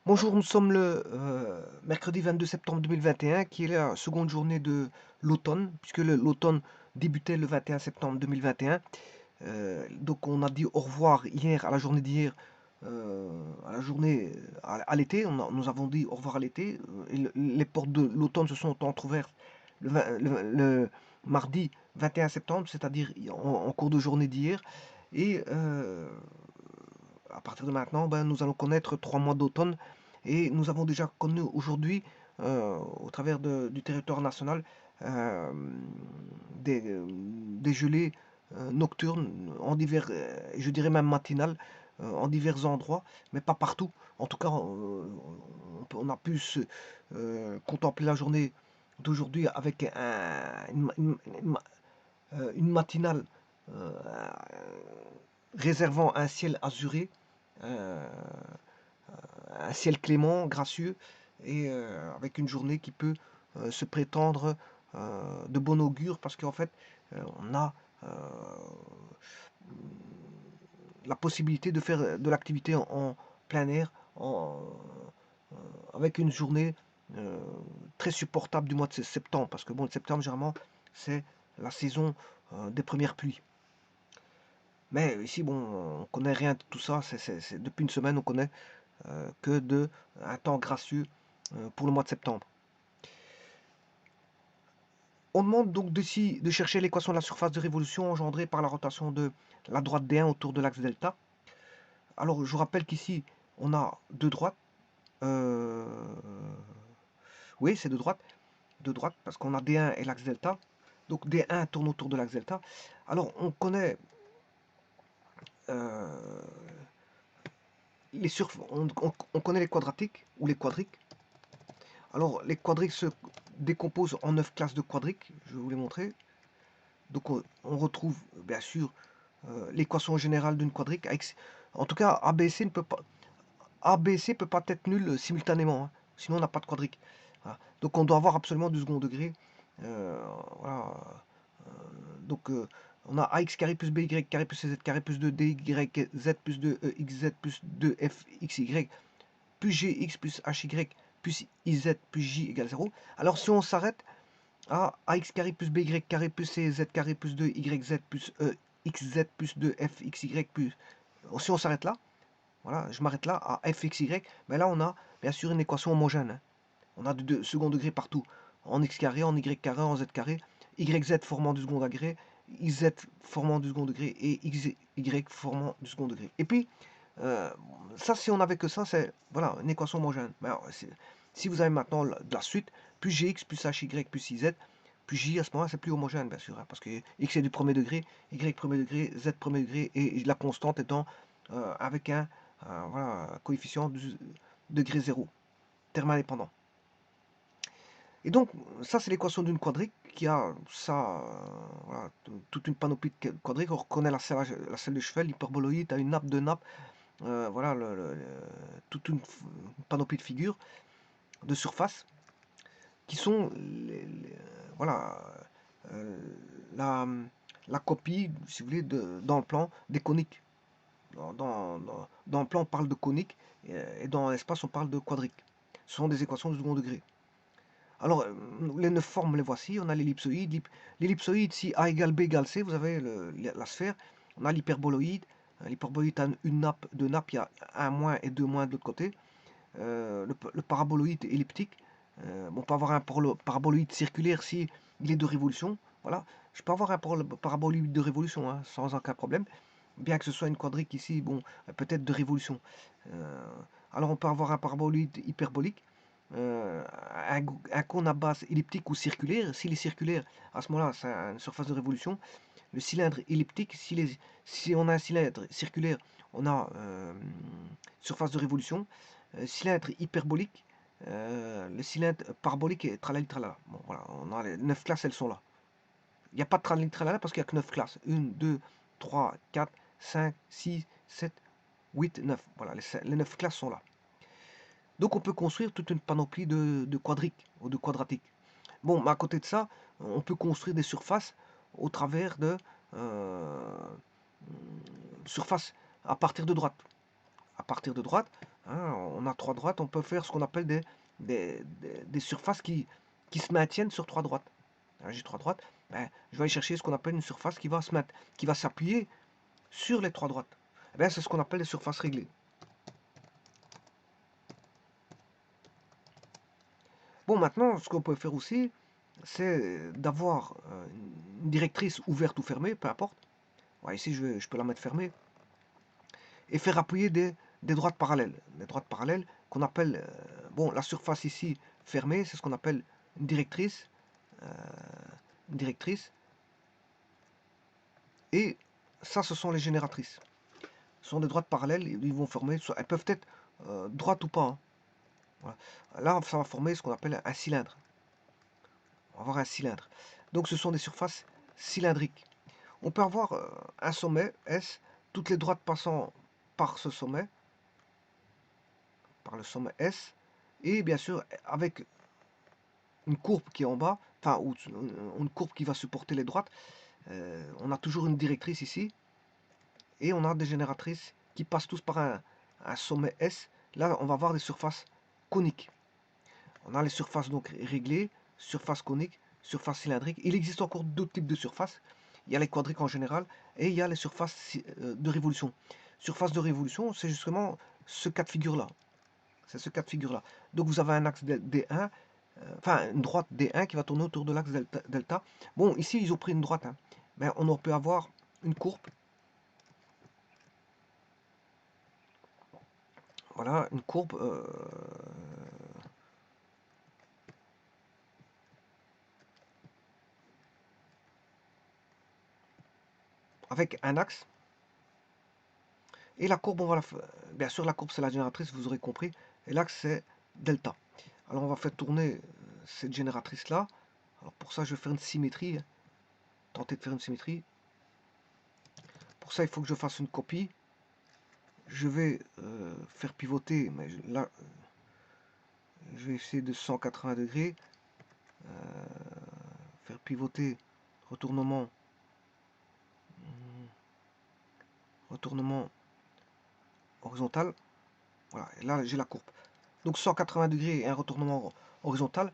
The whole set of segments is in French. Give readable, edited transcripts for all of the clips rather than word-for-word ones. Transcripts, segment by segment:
Bonjour, nous sommes le mercredi 22 septembre 2021, qui est la seconde journée de l'automne, puisque l'automne débutait le 21 septembre 2021. Donc on a dit au revoir hier, à la journée d'hier, à la journée, à l'été. Nous avons dit au revoir à l'été. Et les portes de l'automne se sont entrouvertes le mardi 21 septembre, c'est-à-dire en cours de journée d'hier. Et à partir de maintenant, ben, nous allons connaître 3 mois d'automne et nous avons déjà connu aujourd'hui, au travers du territoire national, euh, des gelées nocturnes, je dirais même matinales, en divers endroits, mais pas partout. En tout cas, on a pu contempler la journée d'aujourd'hui avec une matinale euh, réservant un ciel azuré, euh, un ciel clément, gracieux, et avec une journée qui peut se prétendre de bon augure, parce qu'en fait, on a la possibilité de faire de l'activité en plein air, avec une journée euh, très supportable du mois de septembre, parce que bon, le septembre, généralement, c'est la saison des premières pluies. Mais ici, bon, on connaît rien de tout ça. Depuis une semaine, on connaît que un temps gracieux pour le mois de septembre. On demande donc de chercher l'équation de la surface de révolution engendrée par la rotation de la droite D1 autour de l'axe delta. Alors, je vous rappelle qu'ici, on a deux droites. Euh, oui, c'est deux droites, parce qu'on a D1 et l'axe delta. Donc D1 tourne autour de l'axe delta. Alors, euh, on connaît les quadratiques ou les quadriques. Alors, les quadriques se décomposent en 9 classes de quadriques, je vais vous les montrer. Donc, on retrouve bien sûr l'équation générale d'une quadrique. En tout cas, ABC peut pas être nul simultanément, hein. Sinon on n'a pas de quadrique. Voilà. Donc, on doit avoir absolument du second degré. Euh, voilà. Donc, on a ax carré plus by carré plus cz carré plus 2dy z plus 2xz plus 2fxy plus gx plus hy plus iz plus j égale 0. Alors, si on s'arrête ax carré plus by carré plus cz carré plus 2yz plus xz plus 2fxy plus... Si on s'arrête là, voilà, je m'arrête là à fxy, mais là on a bien sûr une équation homogène, hein. On a de second degré partout, en x carré, en y carré, en z carré, yz formant du second degré, iz formant du second degré et xy formant du second degré. Et puis, euh, ça, si on avait que ça, c'est voilà, une équation homogène. Mais alors, si vous avez maintenant de la suite, plus gx plus hy plus iz, plus j, à ce moment-là, c'est plus homogène, bien sûr, hein, parce que x est du premier degré, y premier degré, z premier degré, et la constante étant avec un voilà, coefficient du degré 0, terme indépendant. Et donc, ça, c'est l'équation d'une quadrique qui a ça, voilà, toute une panoplie de quadriques. On reconnaît la selle de cheval, l'hyperboloïde, à une nappe de nappe, voilà, toute une panoplie de figures, de surfaces, qui sont voilà, euh, la, la copie, si vous voulez, dans le plan des coniques. Dans le plan, on parle de conique, et dans l'espace, on parle de quadrique. Ce sont des équations de second degré. Alors, les 9 formes, les voici. On a l'ellipsoïde. L'ellipsoïde, si A égale B égale C, vous avez la sphère. On a l'hyperboloïde. L'hyperboloïde a une nappe, deux nappes. Il y a un moins et deux moins de l'autre côté. Le paraboloïde elliptique. On peut avoir un paraboloïde circulaire si il est de révolution. Voilà. Je peux avoir un paraboloïde de révolution, hein, sans aucun problème. Bien que ce soit une quadrique ici, bon, peut-être de révolution. Euh, alors on peut avoir un paraboloïde hyperbolique, un cône à base elliptique ou circulaire. S'il est circulaire, à ce moment-là, c'est une surface de révolution. Le cylindre elliptique, si on a un cylindre circulaire, on a surface de révolution. Cylindre hyperbolique, le cylindre parabolique et tralali tralala. Bon, voilà, on a les 9 classes, elles sont là. Il n'y a pas de tralali tralala parce qu'il n'y a que 9 classes. 1, 2, 3, 4, 5, 6, 7, 8, 9. Voilà, les 9 classes sont là. Donc on peut construire toute une panoplie de quadriques ou de quadratiques. Bon, mais à côté de ça, on peut construire des surfaces au travers de surfaces à partir de droite. À partir de droite, Hein, on a trois droites, on peut faire ce qu'on appelle des surfaces qui se maintiennent sur trois droites. Hein, j'ai trois droites, ben, je vais aller chercher ce qu'on appelle une surface qui va qui va s'appuyer sur les trois droites. Eh bien, c'est ce qu'on appelle des surfaces réglées. Bon, maintenant, ce qu'on peut faire aussi, c'est d'avoir une directrice ouverte ou fermée, peu importe. Ouais, ici, je peux la mettre fermée. Et faire appuyer des droites parallèles. Des droites parallèles qu'on appelle, bon, la surface ici fermée, c'est ce qu'on appelle une directrice. euh, une directrice. Et ça, ce sont les génératrices. Ce sont des droites parallèles, ils vont former, elles peuvent être droites ou pas. Hein. Voilà. Là, ça va former ce qu'on appelle un cylindre. On va avoir un cylindre. Donc, ce sont des surfaces cylindriques. On peut avoir un sommet S, toutes les droites passant par ce sommet, par le sommet S, et bien sûr avec une courbe qui est en bas, enfin, ou une courbe qui va supporter les droites. On a toujours une directrice ici, et on a des génératrices qui passent tous par un sommet S. Là, on va avoir des surfaces coniques. On a les surfaces donc réglées, surface conique, surface cylindrique. Il existe encore d'autres types de surfaces. Il y a les quadriques en général et il y a les surfaces de révolution. Surface de révolution, c'est justement ce cas de figure-là. C'est ce cas de figure-là. Donc vous avez un axe D1, enfin une droite D1 qui va tourner autour de l'axe delta. Bon, ici ils ont pris une droite, hein, mais on peut avoir une courbe. Voilà, une courbe avec un axe. Et la courbe, on va bien sûr, la courbe c'est la génératrice, vous aurez compris. Et l'axe c'est delta. Alors on va faire tourner cette génératrice là. Alors pour ça je vais faire une symétrie. Tenter de faire une symétrie. Pour ça il faut que je fasse une copie. Je vais faire pivoter, mais là je vais essayer de 180 degrés. Faire pivoter, retournement. Retournement horizontal. Voilà, et là j'ai la courbe. Donc 180 degrés et un retournement horizontal.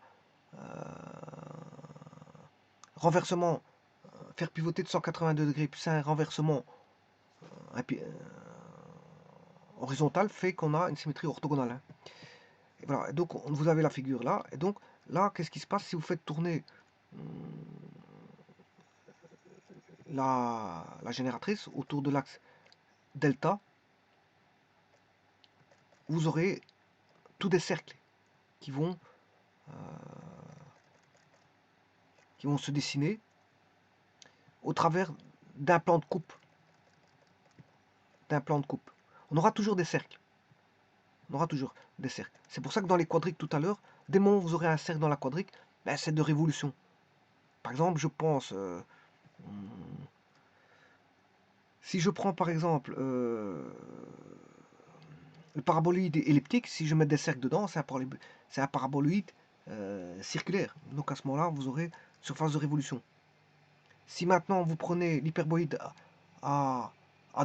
Renversement, faire pivoter de 182 degrés plus un renversement horizontal fait qu'on a une symétrie orthogonale. Hein. Et voilà, et donc vous avez la figure là. Et donc là, qu'est-ce qui se passe si vous faites tourner la génératrice autour de l'axe delta? Vous aurez tous des cercles qui vont se dessiner au travers d'un plan de coupe. On aura toujours des cercles. On aura toujours des cercles. C'est pour ça que dans les quadriques tout à l'heure, dès le moment où vous aurez un cercle dans la quadrique, ben, c'est de révolution. Par exemple, je pense, si je prends par exemple le paraboloïde elliptique, si je mets des cercles dedans, c'est un paraboloïde circulaire. Donc à ce moment-là, vous aurez surface de révolution. Si maintenant vous prenez l'hyperboïde à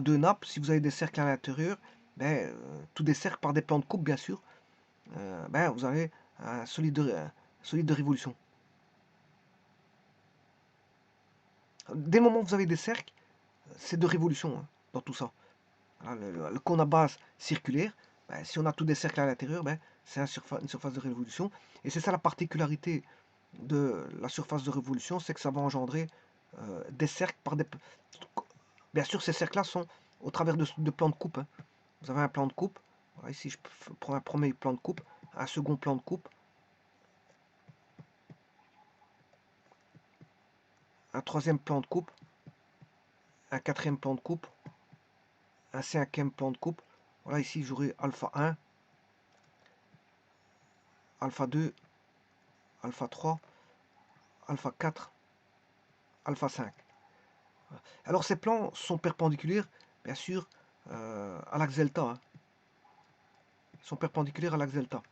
deux nappes, si vous avez des cercles à l'intérieur, ben, tous des cercles par des plans de coupe, bien sûr, ben, vous avez un solide de révolution. Dès le moment où vous avez des cercles, c'est de révolution hein, dans tout ça. Voilà, le cône à base circulaire, ben, si on a tous des cercles à l'intérieur, ben, c'est une surface de révolution. Et c'est ça la particularité de la surface de révolution, c'est que ça va engendrer des cercles par des... Bien sûr, ces cercles-là sont au travers de plans de coupe. Hein. Vous avez un plan de coupe. Voilà, ici, je prends un premier plan de coupe, un second plan de coupe, un troisième plan de coupe, un quatrième plan de coupe, un cinquième plan de coupe. Voilà, ici, j'aurai alpha 1, alpha 2, alpha 3, alpha 4, alpha 5. Alors, ces plans sont perpendiculaires, bien sûr, à l'axe delta. Hein. Ils sont perpendiculaires à l'axe delta.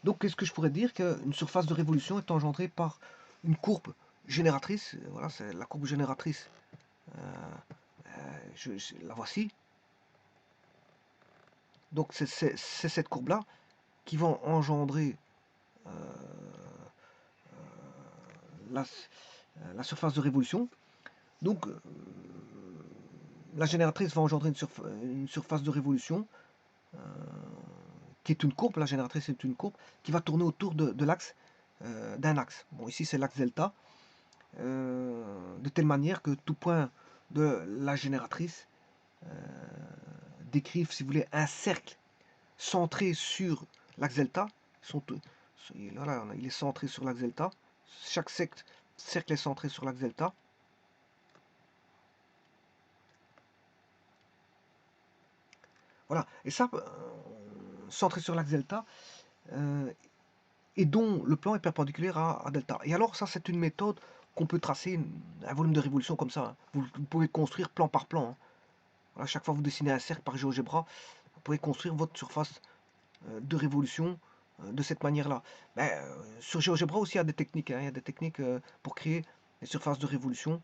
Donc, qu'est-ce que je pourrais dire? Qu'une surface de révolution est engendrée par une courbe génératrice. Voilà, c'est la courbe génératrice. La voici. Donc c'est cette courbe-là qui va engendrer euh, la, la surface de révolution. Donc la génératrice va engendrer une surface de révolution qui est une courbe. La génératrice est une courbe qui va tourner autour de l'axe, d'un axe. Bon, ici c'est l'axe delta, de telle manière que tout point de la génératrice décrive, si vous voulez, un cercle centré sur l'axe delta. Voilà, il est centré sur l'axe delta. Chaque cercle est centré sur l'axe delta. Voilà, et ça, centré sur l'axe delta, et dont le plan est perpendiculaire à delta. Et alors, ça, c'est une méthode qu'on peut tracer un volume de révolution comme ça. Hein. Vous pouvez construire plan par plan. Hein. Voilà, chaque fois que vous dessinez un cercle par GeoGebra, vous pouvez construire votre surface de révolution de cette manière-là. Ben, sur GeoGebra aussi, il y a des techniques. Hein. Il y a des techniques pour créer des surfaces de révolution.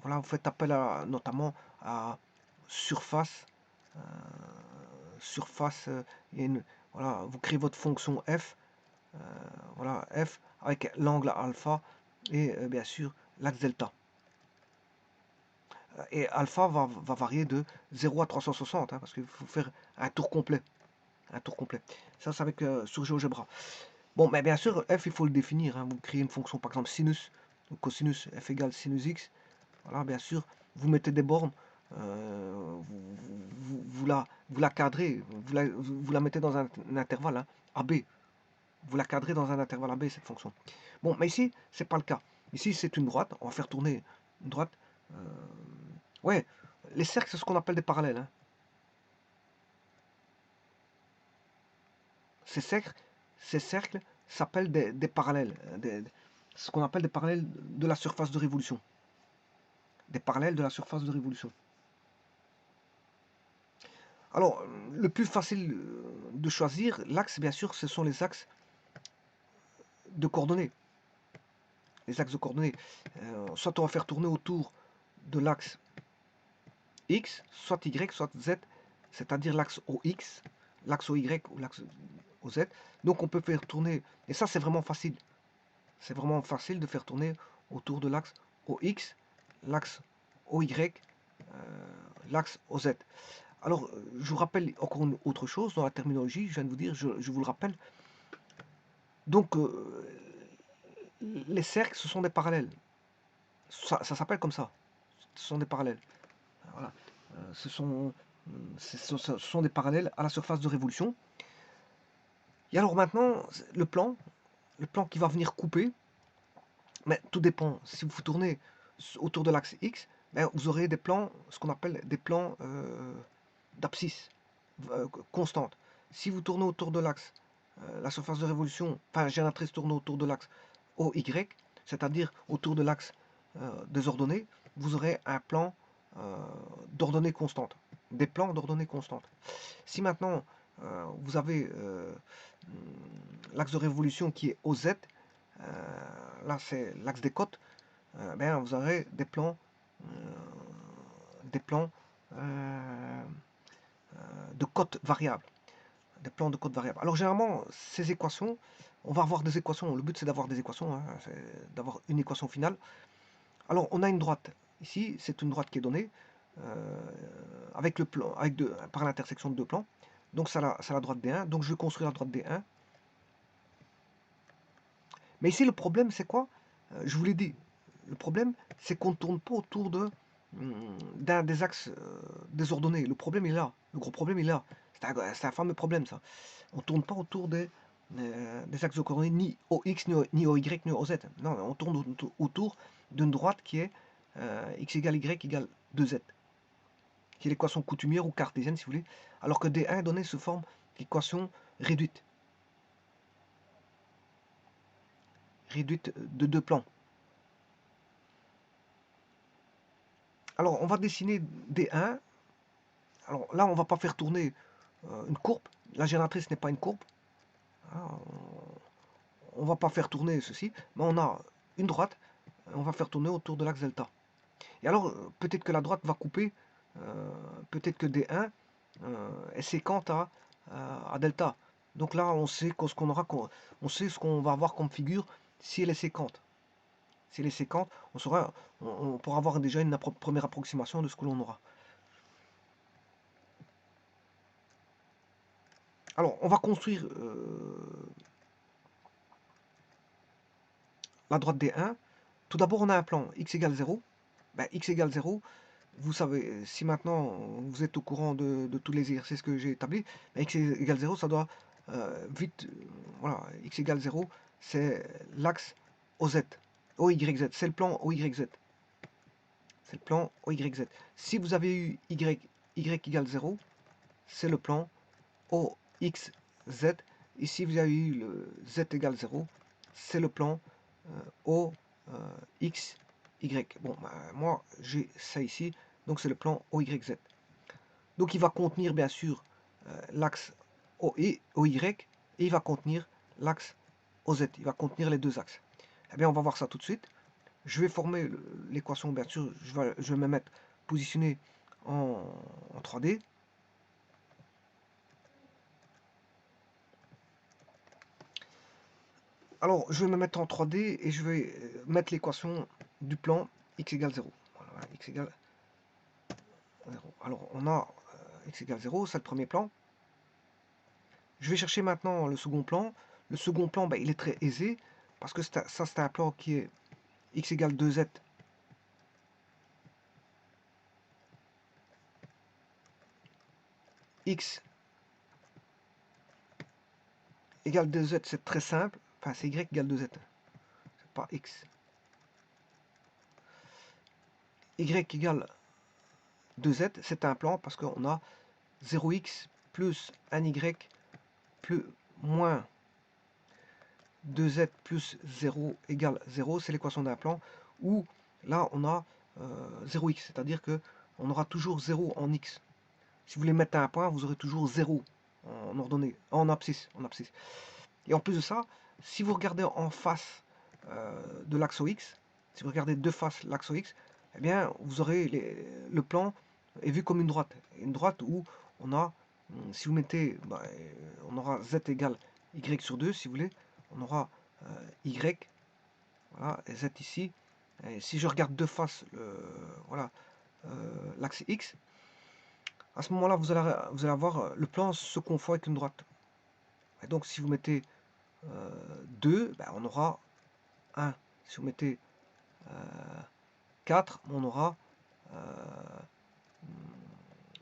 Voilà, vous faites appel notamment à surface. Surface, voilà, vous créez votre fonction f, voilà, f avec l'angle alpha et bien sûr l'axe delta. Et alpha va varier de 0 à 360, hein, parce qu'il faut faire un tour complet. Un tour complet. Ça, c'est avec sur GeoGebra. Bon, mais bien sûr, f, il faut le définir. Hein. Vous créez une fonction, par exemple, sinus, ou cosinus, f égale sinus x. Voilà, bien sûr, vous mettez des bornes, vous la cadrez, vous la mettez dans un intervalle, hein, AB. Vous la cadrez dans un intervalle AB, cette fonction. Bon, mais ici, c'est pas le cas. Ici, c'est une droite. On va faire tourner une droite. Ouais, les cercles, c'est ce qu'on appelle des parallèles. Hein. Ces cercles s'appellent des parallèles. Ce qu'on appelle des parallèles de la surface de révolution. Des parallèles de la surface de révolution. Alors, le plus facile de choisir, l'axe, bien sûr, ce sont les axes de coordonnées. Les axes de coordonnées. Soit on va faire tourner autour de l'axe X, soit Y, soit Z, c'est-à-dire l'axe OX, l'axe OY ou l'axe OZ. Donc on peut faire tourner, et ça c'est vraiment facile. C'est vraiment facile de faire tourner autour de l'axe OX, l'axe OY, l'axe OZ. Alors, je vous rappelle encore une autre chose dans la terminologie, je viens de vous dire, je vous le rappelle. Donc, les cercles, ce sont des parallèles. Ça s'appelle comme ça. Ce sont des parallèles. Voilà. Ce sont des parallèles à la surface de révolution. Et alors maintenant, le plan qui va venir couper, mais tout dépend. Si vous tournez autour de l'axe X, ben, vous aurez des plans, ce qu'on appelle des plans d'abscisse constante. Si vous tournez autour de l'axe, la surface de révolution, enfin génératrice tourne autour de l'axe OY, c'est-à-dire autour de l'axe des ordonnées, vous aurez un plan d'ordonnées constantes, des plans d'ordonnées constantes. Si maintenant vous avez l'axe de révolution qui est OZ, là c'est l'axe des côtes, ben, vous aurez des plans de cotes variables. Des plans de cotes variables. Alors généralement, ces équations, on va avoir des équations. Le but c'est d'avoir des équations, hein, c'est d'avoir une équation finale. Alors on a une droite. Ici, c'est une droite qui est donnée avec le plan, par l'intersection de deux plans. Donc c'est la droite D1. Donc je vais construire la droite D1. Mais ici, le problème, c'est quoi? Je vous l'ai dit. Le problème, c'est qu'on ne tourne pas autour d'un des axes désordonnés. Le problème est là. Le gros problème est là. C'est un fameux problème, ça. On ne tourne pas autour des axes de coordonnées ni OX, ni OY, ni OZ. Non, on tourne autour d'une droite qui est x égale y égale 2z. Qui est l'équation coutumière ou cartésienne, si vous voulez. Alors que D1 est donné sous forme d'équation réduite. Réduite de deux plans. Alors, on va dessiner D1. Alors là, on ne va pas faire tourner une courbe. La génératrice n'est pas une courbe. Hein, on ne va pas faire tourner ceci. Mais on a une droite. On va faire tourner autour de l'axe delta. Et alors, peut-être que la droite va couper. Peut-être que D1 est séquente à delta. Donc là, on sait ce qu'on aura, on sait ce qu'on va avoir comme figure si elle est séquente. Si elle est séquente, on pourra avoir déjà une première approximation de ce que l'on aura. Alors, on va construire la droite des 1. Tout d'abord, on a un plan x égale 0. Ben, x égale 0, vous savez, si maintenant vous êtes au courant de tous les exercices que j'ai établis, ben, x égale 0, ça doit vite, voilà, x égale 0, c'est l'axe OZ, OYZ, c'est le plan OYZ. C'est le plan OYZ. Si vous avez eu y égale 0, c'est le plan OXZ. Et si vous avez eu le z égale 0, c'est le plan OXY. Bon, bah, moi, j'ai ça ici, donc c'est le plan OYZ. Donc il va contenir, bien sûr, l'axe OY, et il va contenir l'axe OZ. Il va contenir les deux axes. Eh bien, on va voir ça tout de suite. Je vais former l'équation, bien sûr, je vais me mettre positionné en 3D. Alors, je vais me mettre en 3D et je vais mettre l'équation du plan x égale 0. Voilà, x égale 0. Alors, on a x égale 0, c'est le premier plan. Je vais chercher maintenant le second plan. Le second plan, ben, il est très aisé, parce que ça, c'est un plan qui est x égale 2z. X égale 2z, c'est très simple. Enfin, c'est y égale 2z. C'est pas x. Y égale 2z, c'est un plan parce qu'on a 0x plus 1y plus moins 2z plus 0 égale 0, c'est l'équation d'un plan où là on a 0x, c'est-à-dire que on aura toujours 0 en x. Si vous voulez mettre un point, vous aurez toujours 0 en ordonnée, en abscisse, Et en plus de ça, si vous regardez en face de l'axe OX, si vous regardez de face l'axe OX, eh bien vous aurez le plan est vu comme une droite où on a, si vous mettez, on aura z égale y sur 2, si vous voulez, on aura y, voilà, et z ici. Et si je regarde de face voilà, l'axe x, à ce moment-là, vous allez avoir le plan se confond avec une droite. Et donc, si vous mettez 2, ben, on aura 1. Si vous mettez 4, on aura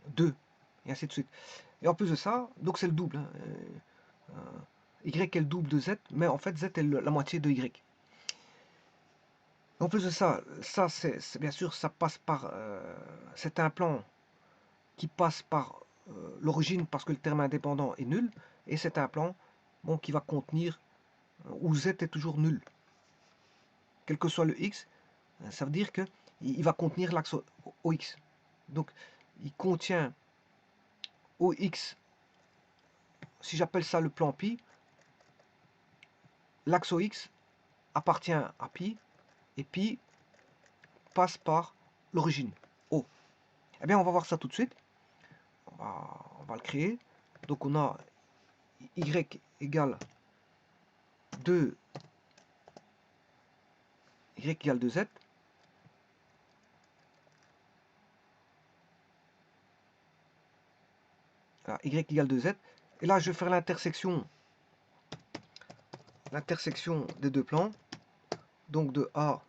2. Et ainsi de suite. Et en plus de ça, donc c'est le double. Hein, y est le double de z, mais en fait z est la moitié de y. En plus de ça, c'est bien sûr, ça passe par. C'est un plan qui passe par l'origine parce que le terme indépendant est nul, et c'est un plan bon, qui va contenir où z est toujours nul. Quel que soit le x, ça veut dire qu'il va contenir l'axe OX. Donc il contient OX, si j'appelle ça le plan pi, l'axe OX appartient à pi, et pi passe par l'origine, O. Eh bien, on va voir ça tout de suite. On va le créer. Donc, on a y égale 2, y égale 2z. Voilà, y égale 2z. Et là, je vais faire l'intersection des deux plans, donc de A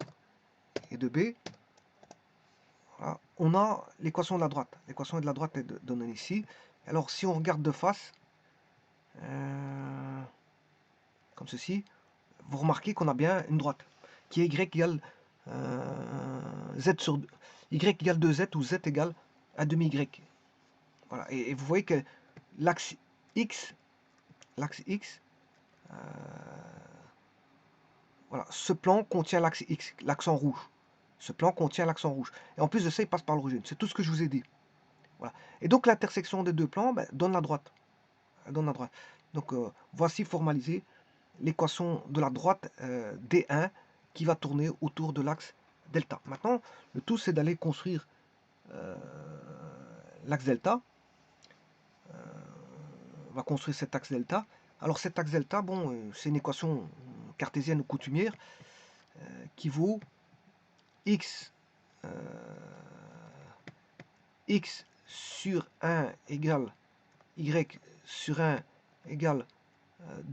et de B. Voilà. On a l'équation de la droite. L'équation de la droite est donnée ici. Alors, si on regarde de face, comme ceci, vous remarquez qu'on a bien une droite, qui est y égale z sur 2. Y égale 2z ou z égale 1 demi y. Voilà. Et vous voyez que l'axe x, voilà, ce plan contient l'axe x, l'axe en rouge. Ce plan contient l'axe en rouge. Et en plus de ça, il passe par l'origine. C'est tout ce que je vous ai dit. Voilà. Et donc l'intersection des deux plans donne la droite. Donc voici formalisé l'équation de la droite D1 qui va tourner autour de l'axe delta. Maintenant, le tout c'est d'aller construire l'axe delta. on va construire cet axe delta. Alors cet axe delta, bon, c'est une équation cartésienne ou coutumière qui vaut x, x sur 1 égale y sur 1 égale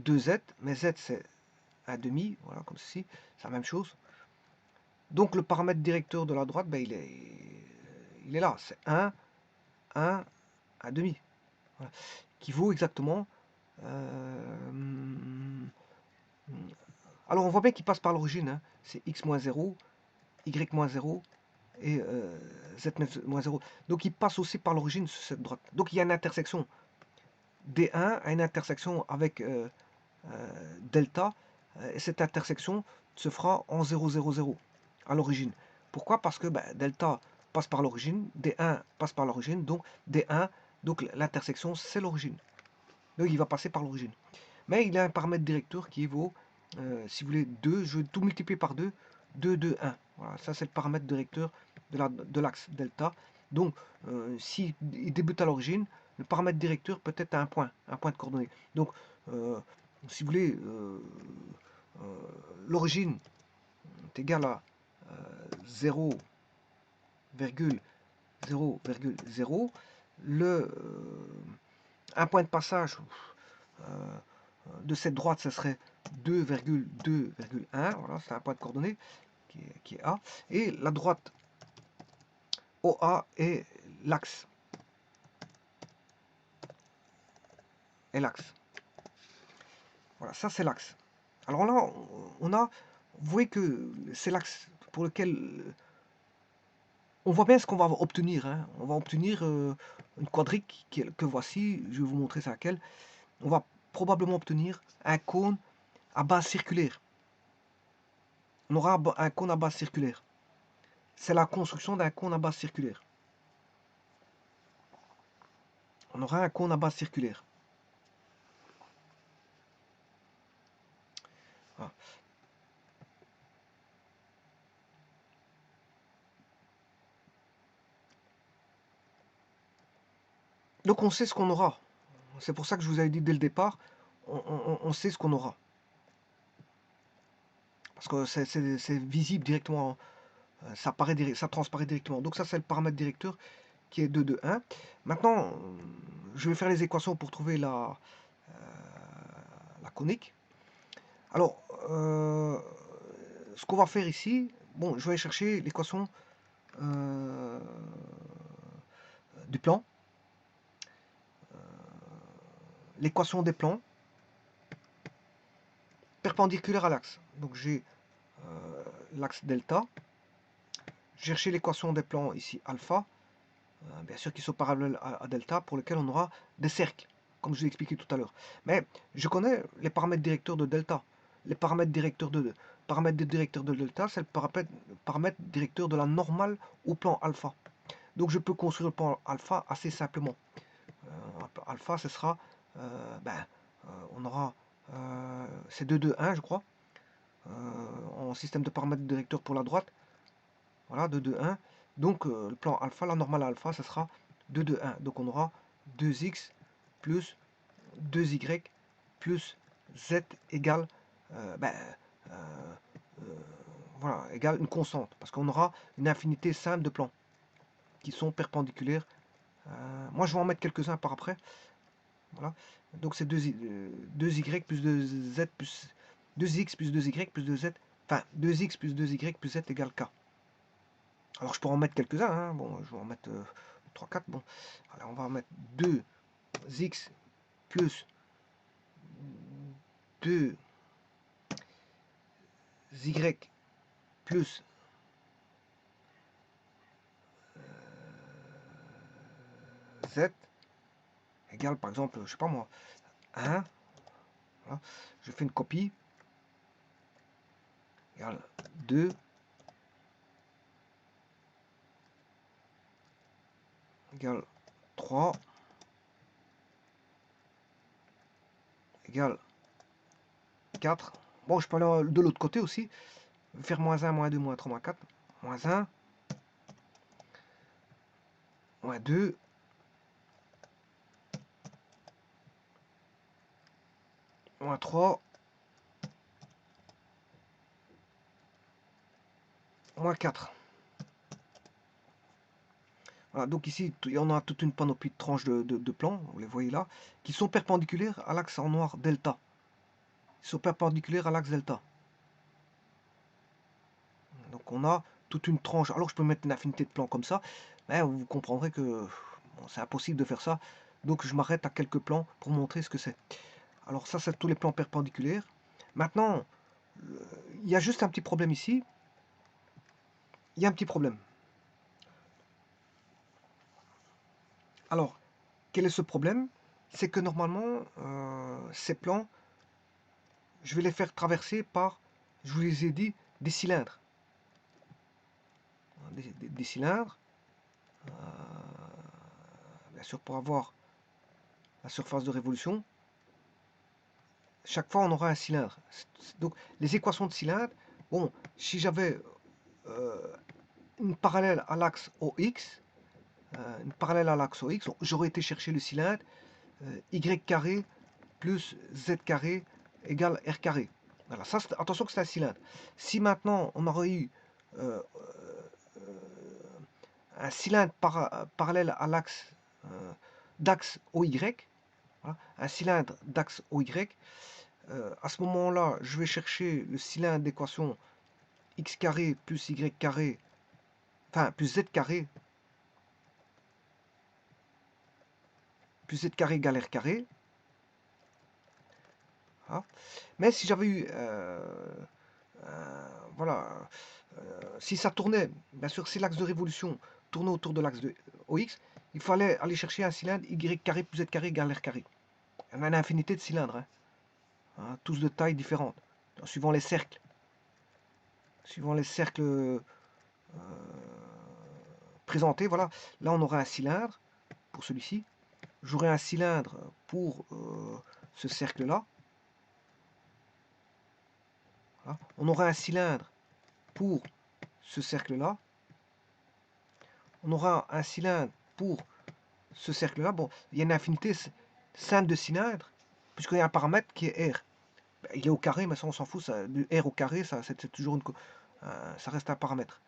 2z, mais z c'est 1 demi, voilà, comme ceci, c'est la même chose. Donc le paramètre directeur de la droite, ben, il est là, c'est 1, 1, 1 demi, voilà, qui vaut exactement... alors on voit bien qu'il passe par l'origine, hein. C'est x moins 0, y moins 0 et z moins 0. Donc il passe aussi par l'origine sur cette droite. Donc il y a une intersection. D1 a une intersection avec delta, et cette intersection se fera en 0, 0, 0 à l'origine. Pourquoi? Parce que ben, delta passe par l'origine, D1 passe par l'origine, donc D1, donc l'intersection c'est l'origine. Donc il va passer par l'origine. Mais il a un paramètre directeur qui vaut, si vous voulez, 2, je vais tout multiplier par 2, 2, 2, 1. Voilà, ça c'est le paramètre directeur de l'axe delta. Donc, s'il débute à l'origine, le paramètre directeur peut être un point de coordonnée. Donc, si vous voulez, l'origine est égale à 0,0,0. Un point de passage de cette droite, ce serait 2,2,1. Voilà, c'est un point de coordonnée qui est A. Et la droite OA est l'axe. Voilà, ça c'est l'axe. Alors là, vous voyez que c'est l'axe pour lequel on voit bien ce qu'on va obtenir. Hein. On va obtenir une quadrique que voici. Je vais vous montrer c'est laquelle. On va probablement obtenir un cône à base circulaire. On aura un cône à base circulaire. C'est la construction d'un cône à base circulaire. On aura un cône à base circulaire. Voilà. Donc on sait ce qu'on aura. C'est pour ça que je vous avais dit dès le départ, on sait ce qu'on aura. Parce que c'est visible directement, ça transparaît directement. Donc ça c'est le paramètre directeur qui est 2, 2, 1. Maintenant, je vais faire les équations pour trouver la conique. Alors, ce qu'on va faire ici, bon, je vais chercher l'équation du plan. L'équation des plans perpendiculaire à l'axe. Donc j'ai l'axe delta. Chercher l'équation des plans ici alpha, bien sûr qui sont parallèles à delta, pour lesquels on aura des cercles, comme je l'ai expliqué tout à l'heure. Mais je connais les paramètres directeurs de delta. Les paramètres directeurs de delta, c'est le paramètre directeur de la normale au plan alpha. Donc je peux construire le plan alpha assez simplement. Alpha, ce sera, on aura, c'est 2, 2, 1, je crois, en système de paramètres directeurs pour la droite. Voilà, 2, 2, 1. Donc le plan alpha, la normale alpha, ce sera 2, 2, 1. Donc on aura 2x plus 2y plus z égale, voilà, égale une constante. Parce qu'on aura une infinité simple de plans qui sont perpendiculaires. Moi je vais en mettre quelques-uns par après. Voilà. Donc c'est 2y plus 2z plus 2x plus 2y plus 2z. Enfin 2x plus 2y plus z égale k. Alors je peux en mettre quelques-uns, hein. Bon, je vais en mettre 3, 4, bon. Alors on va en mettre 2x plus 2y plus z égale par exemple, je sais pas moi, 1. Voilà. Je fais une copie. Égale 2. Égale 3. Égale 4. Bon, je peux aller de l'autre côté aussi. Faire moins 1, moins 2, moins 3, moins 4. Moins 1. Moins 2. moins 3, moins 4. Voilà, donc ici, il y en a toute une panoplie de tranches de plans, vous les voyez là, qui sont perpendiculaires à l'axe en noir delta. Ils sont perpendiculaires à l'axe delta. Donc on a toute une tranche. Alors je peux mettre une infinité de plans comme ça, mais vous comprendrez que bon, c'est impossible de faire ça. Donc je m'arrête à quelques plans pour montrer ce que c'est. Alors ça, c'est tous les plans perpendiculaires. Maintenant, il y a juste un petit problème ici. Il y a un petit problème. Alors, quel est ce problème? C'est que normalement, ces plans, je vais les faire traverser par, je vous les ai dit, des cylindres. Des cylindres. Bien sûr, pour avoir la surface de révolution, chaque fois on aura un cylindre. Donc, les équations de cylindre, bon, si j'avais une parallèle à l'axe OX, j'aurais été chercher le cylindre y carré plus z carré égale r carré. Voilà, ça, attention que c'est un cylindre. Si maintenant on aurait eu un cylindre parallèle à l'axe d'axe OY, voilà, un cylindre d'axe OY, à ce moment-là, je vais chercher le cylindre d'équation x carré plus y carré, enfin plus z carré, plus z carré égale r carré. Voilà. Mais si j'avais eu, voilà, si ça tournait, bien sûr, si l'axe de révolution tournait autour de l'axe de OX, il fallait aller chercher un cylindre y carré plus z carré égale r carré. Il y en a une infinité de cylindres, hein, tous de taille différente, suivant les cercles. Suivant les cercles présentés, voilà. Là, on aurait un cylindre pour celui-ci. J'aurai un cylindre pour ce cercle-là. Voilà. On aura un cylindre pour ce cercle-là. On aura un cylindre pour ce cercle-là. Bon, il y a une infinité simple de cylindres, puisqu'il y a un paramètre qui est R. Ben, il est au carré, mais ça, on s'en fout. Ça, du R au carré, ça, c'est toujours ça reste un paramètre.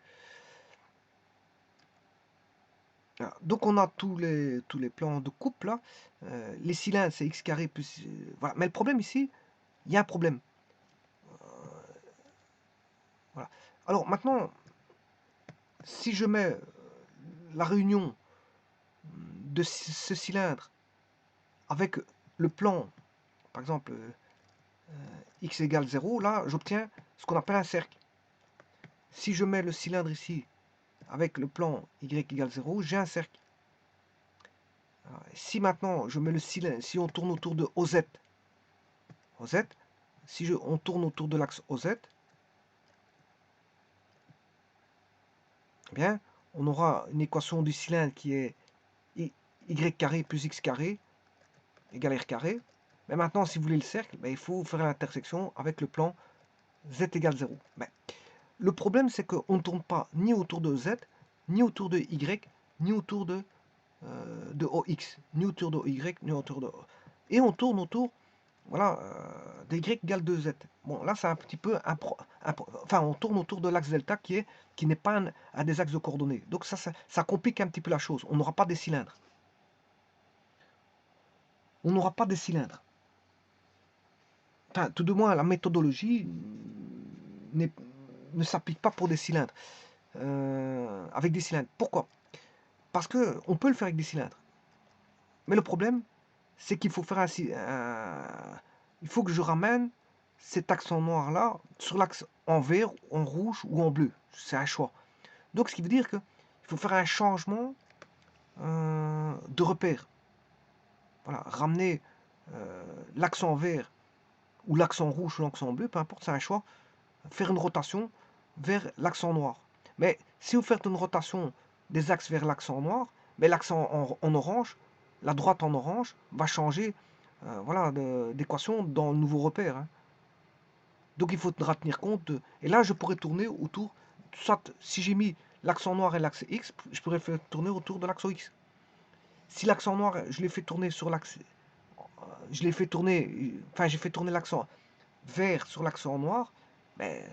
Voilà. Donc, on a tous les plans de coupe, là. Les cylindres, c'est x carré plus... voilà. Mais le problème ici, il y a un problème. Voilà. Alors, maintenant, si je mets la réunion de ce cylindre avec le plan, par exemple, x égale 0, là, j'obtiens ce qu'on appelle un cercle. Si je mets le cylindre ici avec le plan y égale 0, j'ai un cercle. Alors, si maintenant je mets le cylindre, si on tourne autour de OZ, si on tourne autour de l'axe OZ, eh bien, on aura une équation du cylindre qui est y carré plus x carré égale r carré. Mais maintenant, si vous voulez le cercle, ben, il faut faire l'intersection avec le plan z égale 0. Mais le problème, c'est qu'on ne tourne pas ni autour de z, ni autour de y, ni autour de OX, ni autour de y, ni autour de... Et on tourne autour, voilà, de y égale 2z. Bon, là, c'est un petit peu... enfin, on tourne autour de l'axe delta qui n'est pas un des axes de coordonnées. Donc ça complique un petit peu la chose. On n'aura pas des cylindres. On n'aura pas des cylindres. Enfin, tout de moins, la méthodologie ne s'applique pas pour des cylindres. Avec des cylindres. Pourquoi? Parce qu'on peut le faire avec des cylindres. Mais le problème, c'est qu'il faut faire il faut que je ramène cet axe en noir là sur l'axe en vert, en rouge ou en bleu. C'est un choix. Donc ce qui veut dire qu'il faut faire un changement de repère. Voilà, ramener l'axe en vert ou l'axe en rouge ou l'axe en bleu, peu importe, c'est un choix. Faire une rotation vers l'axe en noir. Mais si vous faites une rotation des axes vers l'axe en noir, mais l'axe en orange, la droite en orange, va changer voilà, d'équation dans le nouveau repère. Hein. Donc il faudra tenir compte de... Et là, je pourrais tourner autour... Soit, si j'ai mis l'axe en noir et l'axe X, je pourrais le faire tourner autour de l'axe X. Si l'axe en noir, je l'ai fait tourner sur l'axe je l'ai fait tourner, enfin j'ai fait tourner l'axe vert sur l'axe en noir, mais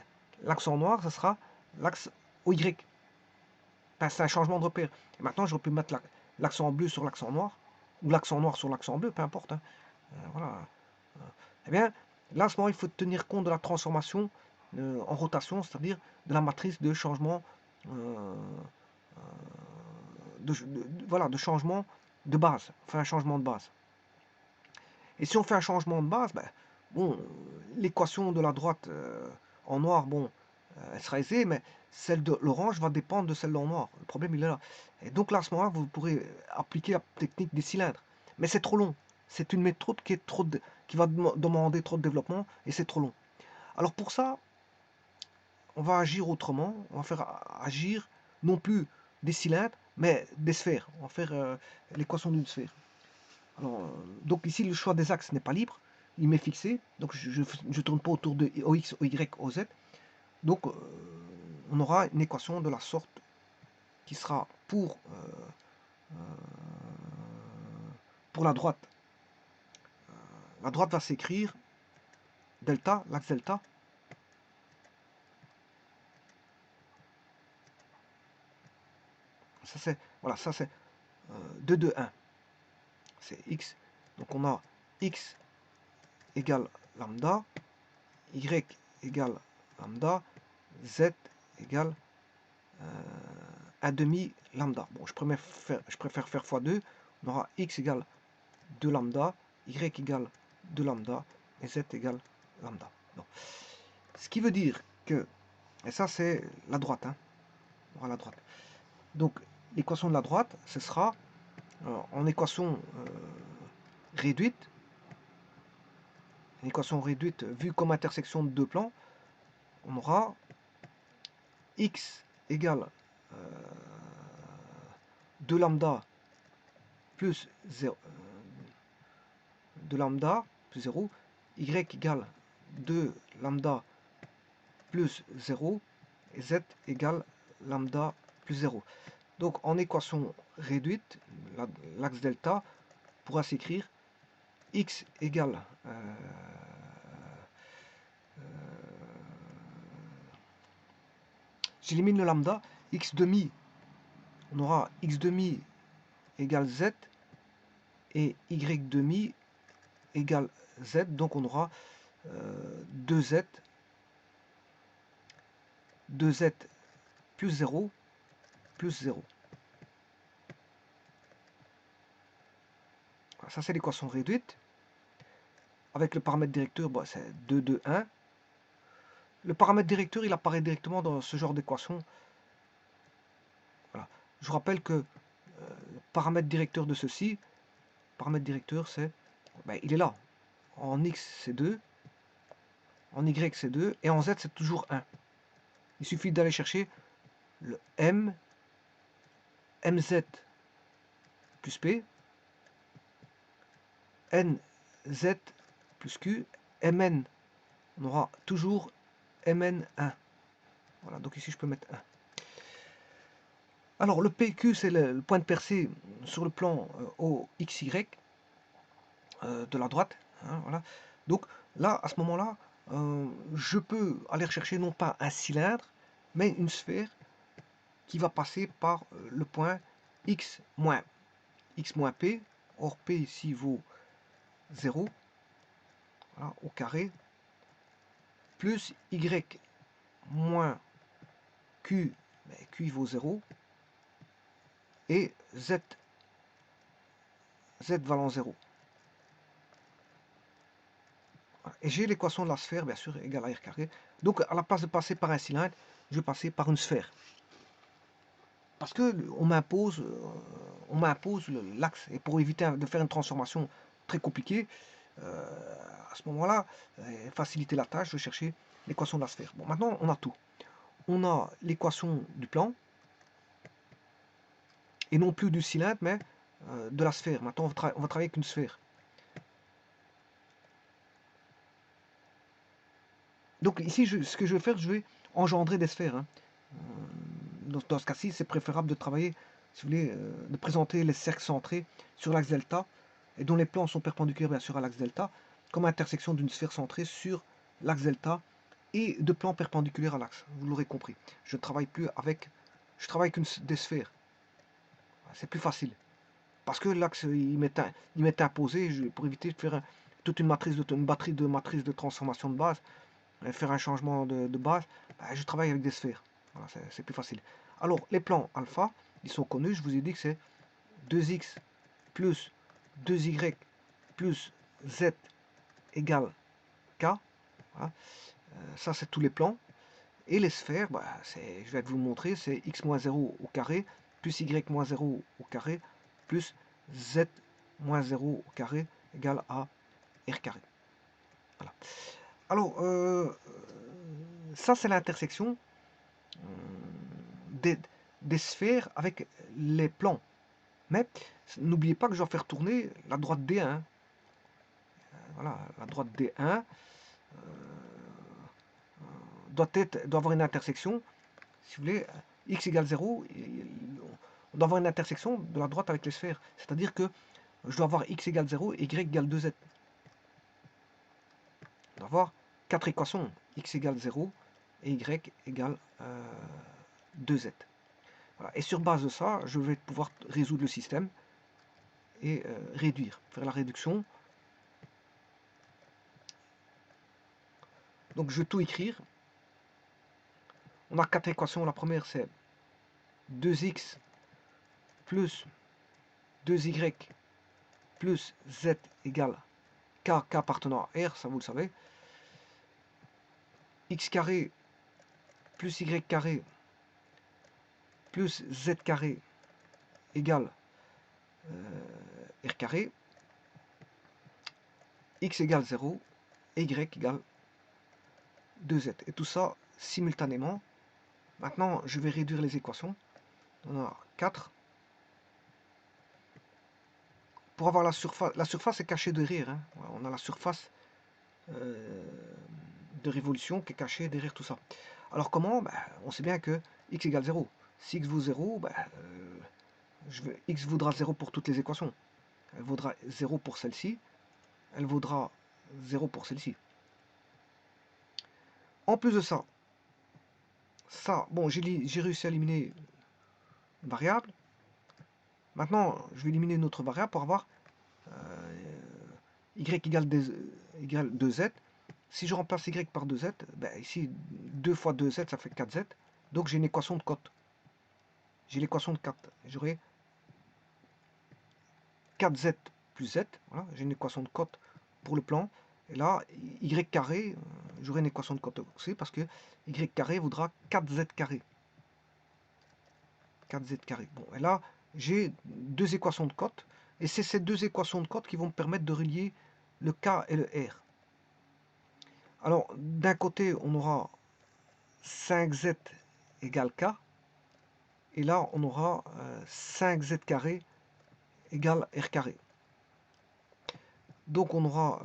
l'axe en noir, ça sera l'axe OY. Enfin, c'est un changement de repère. Et maintenant, j'aurais pu mettre l'accent bleu sur l'accent noir, ou l'accent noir sur l'accent bleu, peu importe, hein. Voilà. Eh bien, là, à ce moment, il faut tenir compte de la transformation en rotation, c'est-à-dire de la matrice de changement, euh, voilà, de changement de base. On fait un changement de base. Et si on fait un changement de base, ben, bon, l'équation de la droite en noir, bon, elle sera aisée, mais celle de l'orange va dépendre de celle en noir. Le problème, il est là. Et donc là, à ce moment-là, vous pourrez appliquer la technique des cylindres. Mais c'est trop long. C'est une méthode qui, est trop qui va demander trop de développement et c'est trop long. Alors pour ça, on va agir autrement. On va faire agir non plus des cylindres, mais des sphères. On va faire l'équation d'une sphère. Alors, donc ici, le choix des axes n'est pas libre. Il m'est fixé. Donc je ne tourne pas autour de OX, OY, OZ. Donc on aura une équation de la sorte qui sera pour la droite. La droite va s'écrire delta, l'axe delta. Ça c'est, voilà, ça c'est 2, 2, 1. C'est x. Donc on a x égale lambda, y égale lambda, z égale 1 demi lambda. Bon, je préfère faire x2. On aura x égale 2 lambda, y égale 2 lambda, et z égale lambda. Donc, ce qui veut dire que, et ça c'est la droite, hein, on aura la droite. Donc l'équation de la droite, ce sera en équation réduite, une équation réduite vue comme intersection de deux plans, on aura x égale 2 lambda plus 0, 2 lambda plus 0, y égale 2 lambda plus 0, et z égale lambda plus 0. Donc en équation réduite, l'axe delta pourra s'écrire x égale j'élimine le lambda, x demi, on aura x demi égale z et y demi égale z, donc on aura 2z plus 0 plus 0. Ça c'est l'équation réduite. Avec le paramètre directeur, bah, c'est 2, 2, 1. Le paramètre directeur, il apparaît directement dans ce genre d'équation. Voilà. Je vous rappelle que le paramètre directeur de ceci, paramètre directeur, c'est, ben, il est là. En x, c'est 2. En y, c'est 2. Et en z, c'est toujours 1. Il suffit d'aller chercher le m, mz plus p, nz plus q, mn. On aura toujours mn1. Voilà, donc ici, je peux mettre 1. Alors, le PQ, c'est le point de percée sur le plan OXY de la droite. Hein, voilà. Donc, là, à ce moment-là, je peux aller rechercher non pas un cylindre, mais une sphère qui va passer par le point x moins p. Or, p ici vaut 0, voilà, au carré, plus y moins q, mais q vaut 0, et z valant 0. Et j'ai l'équation de la sphère, bien sûr, égale à r carré. Donc, à la place de passer par un cylindre, je vais passer par une sphère. Parce que on m'impose l'axe. Et pour éviter de faire une transformation très compliquée, à ce moment-là, faciliter la tâche, je vais chercher l'équation de la sphère. Bon, maintenant, on a tout. On a l'équation du plan, et non plus du cylindre, mais de la sphère. Maintenant, on va travailler avec une sphère. Donc ici, ce que je vais faire, je vais engendrer des sphères. Hein. Dans ce cas-ci, c'est préférable de travailler, si vous voulez, de présenter les cercles centrés sur l'axe delta. et dont les plans sont perpendiculaires bien sûr à l'axe delta, comme intersection d'une sphère centrée sur l'axe delta et de plans perpendiculaires à l'axe. Vous l'aurez compris. Je ne travaille plus avec... Je travaille avec des sphères. C'est plus facile. Parce que l'axe, il m'est imposé pour éviter de faire toute une batterie de matrices de transformation de base, faire un changement de base, je travaille avec des sphères. Voilà, c'est plus facile. Alors, les plans alpha, ils sont connus. Je vous ai dit que c'est 2x plus 2y plus z égale k. Voilà. Ça, c'est tous les plans. Et les sphères, je vais vous le montrer, c'est x moins 0 au carré, plus y moins 0 au carré, plus z moins 0 au carré égale à r carré. Voilà. Alors, ça c'est l'intersection des sphères avec les plans. Mais n'oubliez pas que je dois faire tourner la droite D1. Voilà, la droite D1 doit avoir une intersection, si vous voulez, x égale 0, on doit avoir une intersection de la droite avec les sphères. C'est-à-dire que je dois avoir x égale 0 et y égale 2z. On doit avoir 4 équations, x égale 0 et y égale 2z. Voilà. Et sur base de ça, je vais pouvoir résoudre le système et faire la réduction. Donc je vais tout écrire. On a 4 équations. La première c'est 2x plus 2y plus z égale k appartenant à r, ça vous le savez. X carré plus y carré plus z carré égale r carré. X égale 0 et y égale 2z. Et tout ça simultanément. Maintenant, je vais réduire les équations. On a 4. Pour avoir la surface est cachée derrière. Hein. On a la surface de révolution qui est cachée derrière tout ça. Alors comment? On sait bien que x égale 0. Si x vaut 0, x vaudra 0 pour toutes les équations. Elle vaudra 0 pour celle-ci. Elle vaudra 0 pour celle-ci. En plus de ça, bon, j'ai réussi à éliminer une variable. Maintenant, je vais éliminer une autre variable pour avoir y égale 2z. Si je remplace y par 2z, ici 2 fois 2z ça fait 4z. Donc j'ai une équation de cote. J'ai l'équation de 4. J'aurai 4z plus z. Voilà, j'ai une équation de cote pour le plan. Et là, y carré, j'aurai une équation de cote aussi parce que y carré vaudra 4z carré. 4z carré. Bon, et là, j'ai deux équations de cote. Et c'est ces deux équations de cote qui vont me permettre de relier le k et le r. Alors, d'un côté, on aura 5z égale k. Et là, on aura 5z carré égale r carré. Donc, on aura...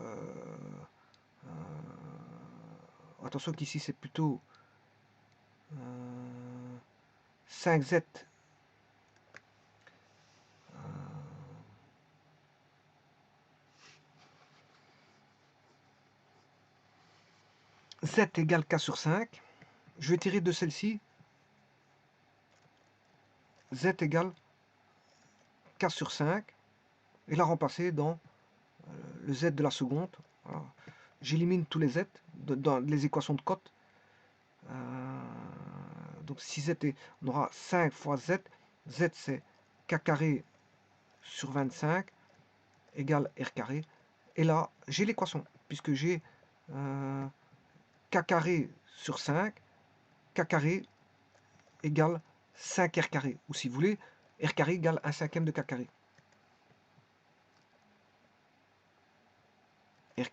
attention qu'ici, c'est plutôt 5z z égale k sur 5. Je vais tirer de celle-ci z égale k sur 5 et la remplacer dans le z de la seconde. Voilà. J'élimine tous les z dans les équations de cote. Donc si z est, on aura 5 fois z. Z c'est k carré sur 25 égale r carré. Et là, j'ai l'équation, puisque j'ai k carré sur 5, k carré égale 5r carré. Ou si vous voulez, r carré égale 1/5 de k carré. R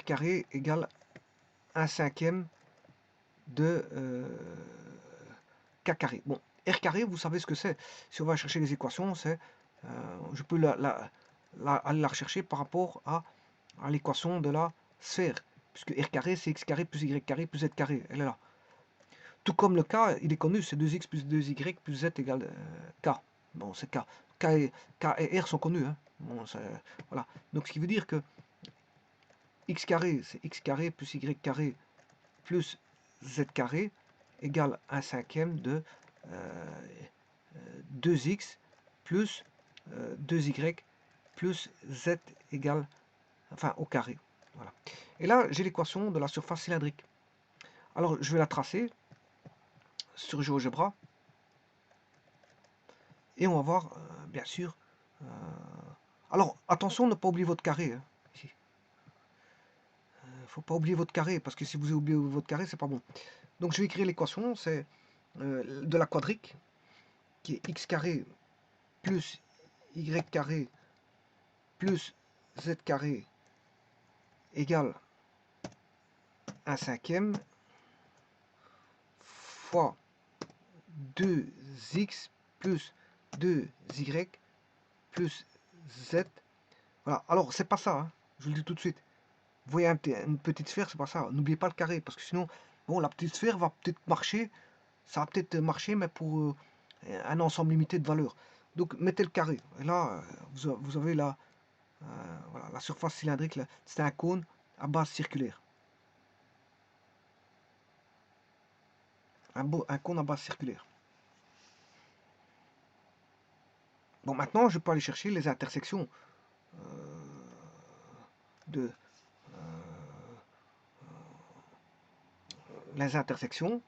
carré égale 1/5 de k carré. Bon, r carré, vous savez ce que c'est. Si on va chercher les équations, c'est je peux aller la rechercher par rapport à l'équation de la sphère. Puisque r carré, c'est x carré plus y carré plus z carré. Elle est là. Tout comme le K, il est connu, c'est 2x plus 2y plus z égale K. Bon, c'est K. K et R sont connus. Hein. Bon, voilà. Donc, ce qui veut dire que x carré, c'est x carré plus y carré plus z carré égale 1 cinquième de 2x plus 2y plus z égale, enfin, au carré. Voilà. Et là, j'ai l'équation de la surface cylindrique. Alors, je vais la tracer sur GeoGebra. Et on va voir, bien sûr. Alors, attention, ne pas oublier votre carré. Hein, ici. Faut pas oublier votre carré, parce que si vous oubliez votre carré, c'est pas bon. Donc, je vais écrire l'équation, c'est de la quadrique, qui est x carré plus y carré plus z carré égale 1 cinquième fois 2x plus 2y plus z. Voilà, alors c'est pas ça, hein, je vous le dis tout de suite. Vous voyez une petite sphère, c'est pas ça. N'oubliez pas le carré, parce que sinon, bon, la petite sphère va peut-être marcher, ça va peut-être marcher, mais pour un ensemble limité de valeurs. Donc mettez le carré. Et là, vous avez voilà, la surface cylindrique, c'est un cône à base circulaire. Un cône à base circulaire. Bon, maintenant, je peux aller chercher les intersections de les intersections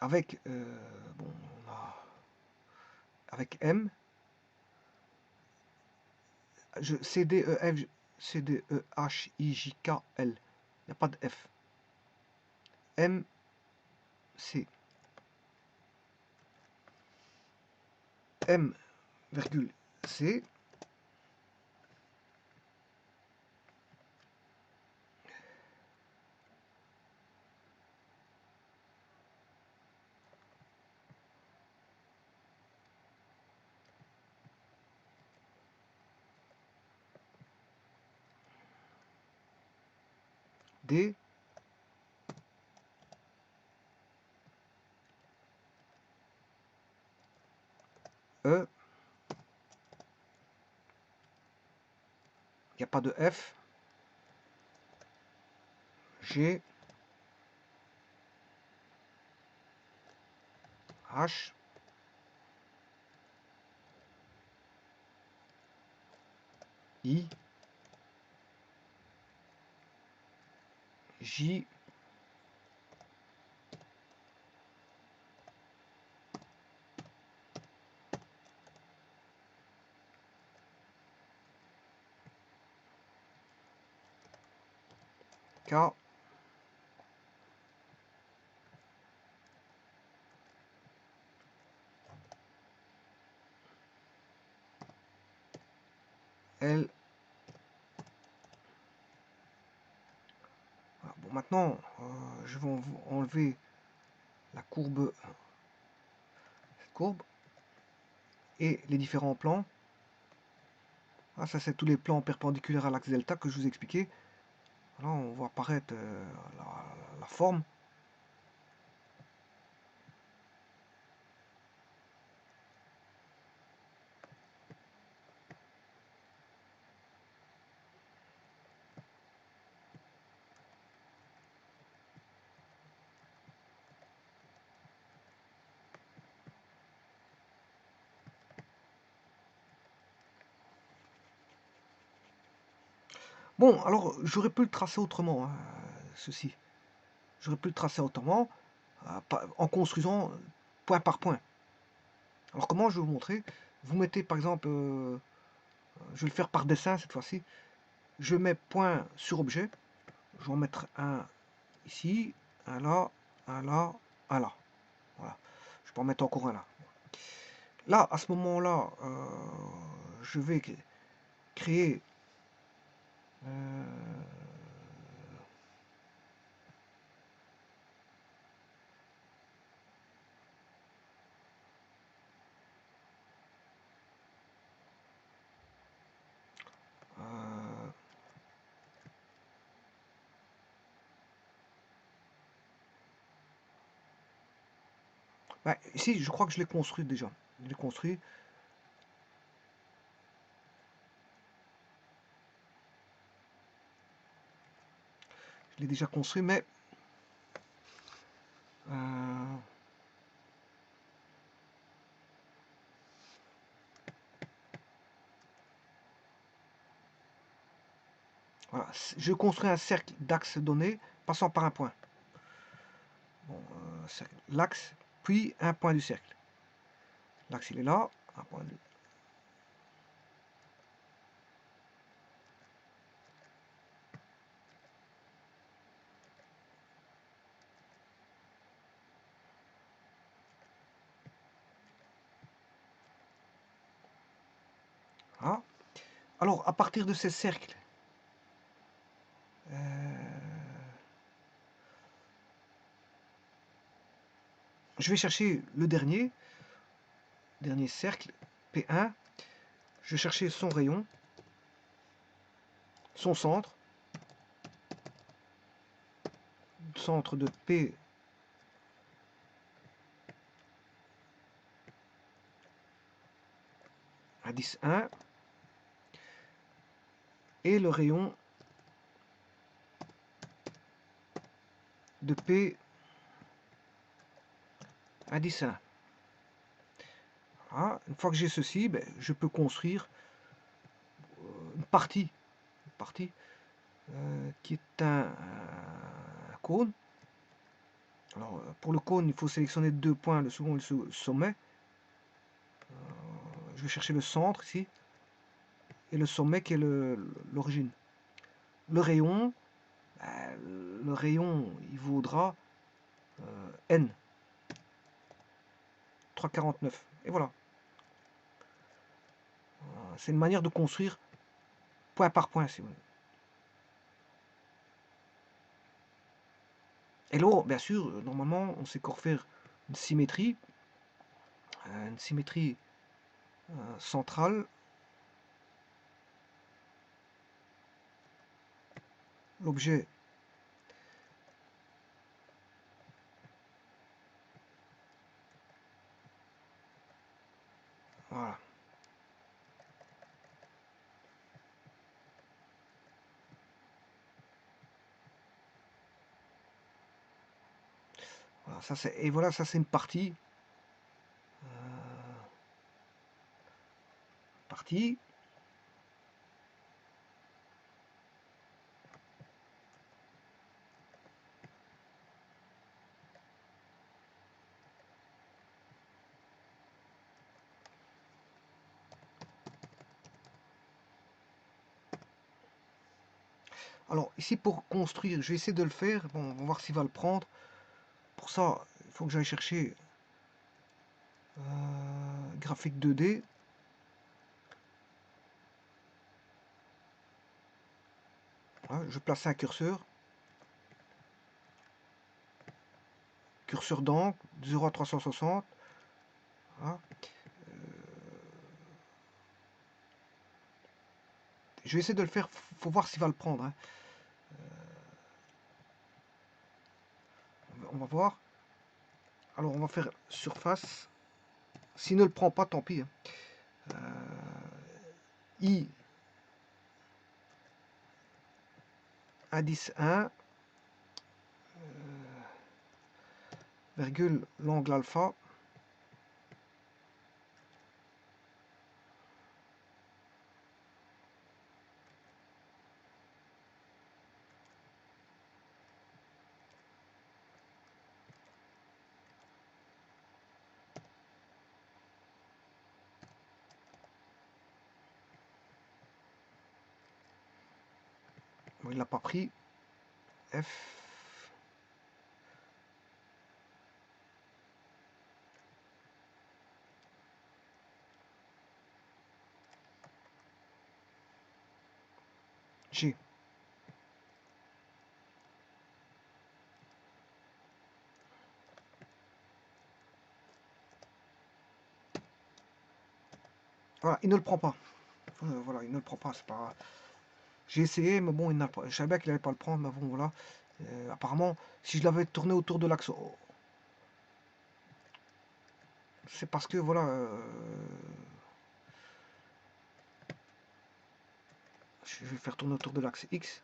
avec bon, avec M, C, D, E, F, C, D, E, H, I, J, K, L. Il n'y a pas de F. M, C. M, virgule, C. D, E. Il n'y a pas de F. G, H, I, J, K, L. Voilà. Bon, maintenant, je vais enlever la courbe, cette courbe, et les différents plans. Ah, ça, c'est tous les plans perpendiculaires à l'axe delta que je vous ai expliqué. Là, on voit apparaître la forme. Bon, alors, j'aurais pu le tracer autrement, hein, ceci. J'aurais pu le tracer autrement, en construisant point par point. Alors, comment je vais vous montrer? Vous mettez, par exemple, je vais le faire par dessin cette fois-ci. Je mets point sur objet. Je vais en mettre un ici, un là, un là, un là. Voilà. Je peux en mettre encore un là. Là, à ce moment-là, je vais créer Bah, ici, je crois que je l'ai construit déjà. Je l'ai construit. Je l'ai déjà construit, mais euh, voilà. Je construis un cercle d'axe donné passant par un point. Bon, l'axe, puis un point du cercle. L'axe, il est là. Un point de... Voilà. Alors, à partir de ces cercles, je vais chercher le dernier cercle, P1. Je vais chercher son rayon, son centre de P à 10, 1, et le rayon de P à 10, 1. Voilà. Une fois que j'ai ceci, ben, je peux construire une partie qui est un cône. Alors, pour le cône, il faut sélectionner deux points, le second et le sommet. Je vais chercher le centre ici, et le sommet qui est l'origine. Le rayon, il vaudra N, 3,49. Et voilà. C'est une manière de construire point par point, si vous voulez. Et là, bien sûr, normalement, on sait encore faire une symétrie centrale. L'objet voilà. Voilà, ça c'est, et voilà, ça c'est une partie. Partie. Alors ici pour construire, je vais essayer de le faire. Bon, on va voir s'il va le prendre. Pour ça, il faut que j'aille chercher graphique 2D. Voilà, je place un curseur. Curseur d'angle, 0 à 360. Voilà. Je vais essayer de le faire, faut voir s'il va le prendre. Hein. On va voir. Alors on va faire surface. S'il ne le prend pas, tant pis. Hein. I indice 1, virgule l'angle alpha. Bon, il l'a pas pris. F. G. Voilà, il ne le prend pas. Voilà, il ne le prend pas, c'est pas grave. J'ai essayé, mais bon, il n'a pas. Je savais bien qu'il n'allait pas le prendre, mais bon, voilà. Apparemment, si je l'avais tourné autour de l'axe c'est parce que voilà, je vais faire tourner autour de l'axe X.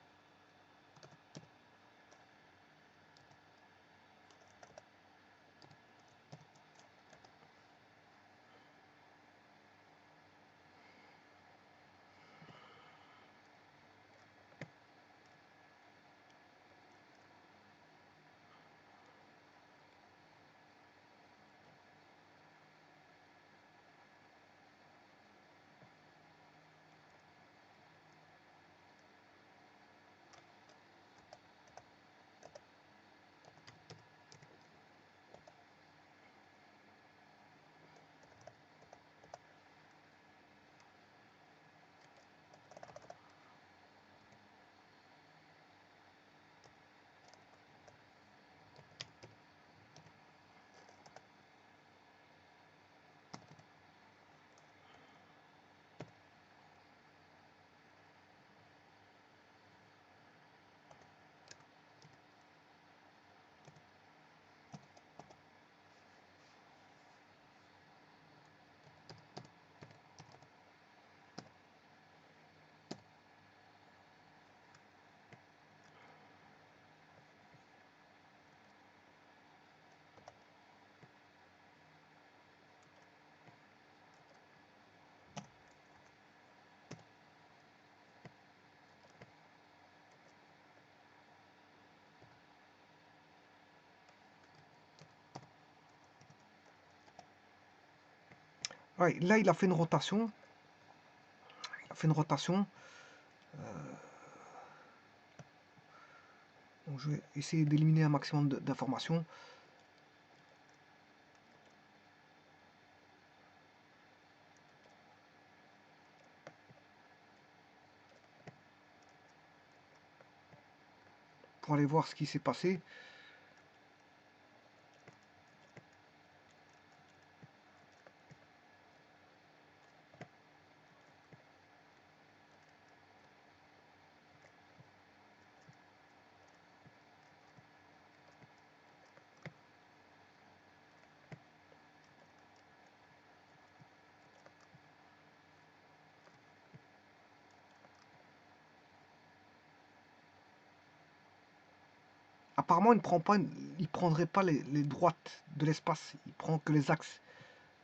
Ouais, là, il a fait une rotation. Il a fait une rotation. Donc, je vais essayer d'éliminer un maximum d'informations. Pour aller voir ce qui s'est passé. Apparemment, il prendrait pas les droites de l'espace. Il prend que les axes.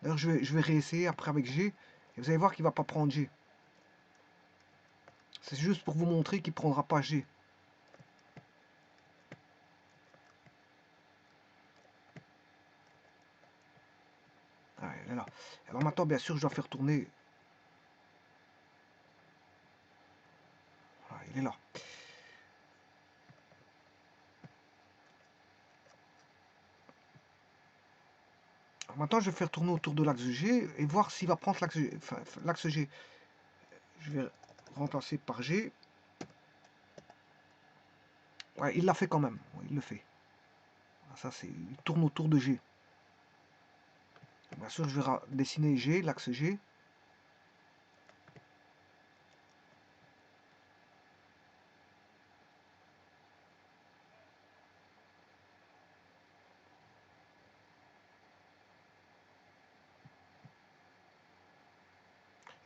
D'ailleurs, je vais réessayer après avec G. Et vous allez voir qu'il va pas prendre G. C'est juste pour vous montrer qu'il prendra pas G. Ah, il est là. Alors maintenant, bien sûr, je dois faire tourner. Voilà, il est là. Alors maintenant, je vais faire tourner autour de l'axe G et voir s'il va prendre l'axe G. Enfin, l'axe G. Je vais remplacer par G. Ouais, il l'a fait quand même. Ouais, il le fait. Ça, c'est. Il tourne autour de G. Bien sûr, je vais dessiner G, l'axe G.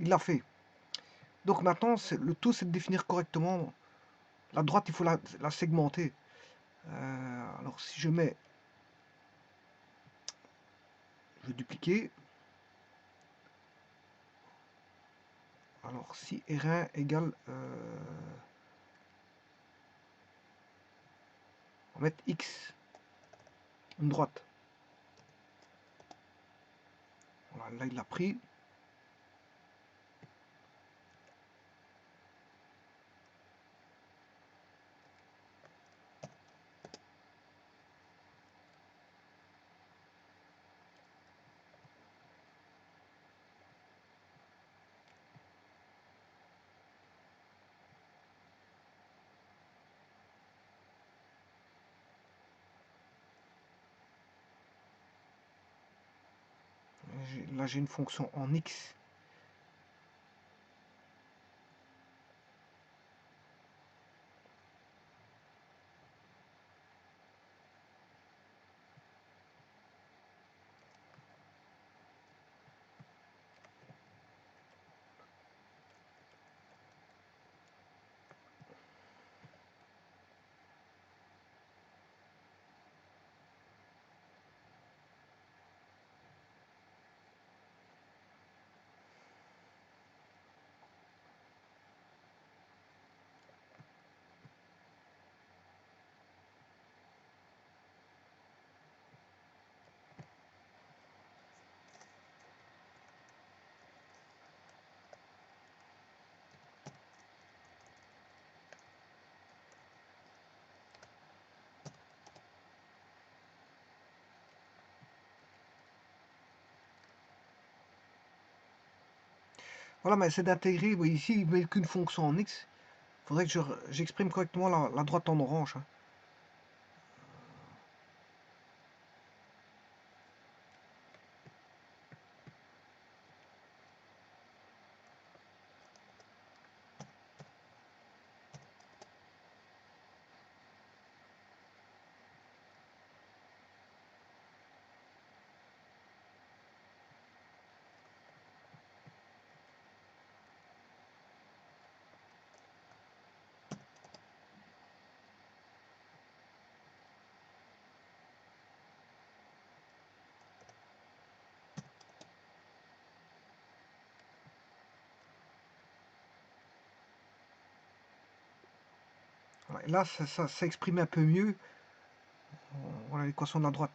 Il l'a fait. Donc maintenant, le tout, c'est de définir correctement. La droite, il faut la segmenter. Alors si je mets, je vais dupliquer. Alors si R1 égale, on va mettre X, une droite. Voilà, là il l'a pris. Là j'ai une fonction en X. Voilà, mais c'est d'intégrer, oui, ici, il met qu'une fonction en X. Il faudrait que j'exprime correctement la droite en orange, hein. Voilà, et là, ça s'exprime un peu mieux. Voilà l'équation de la droite.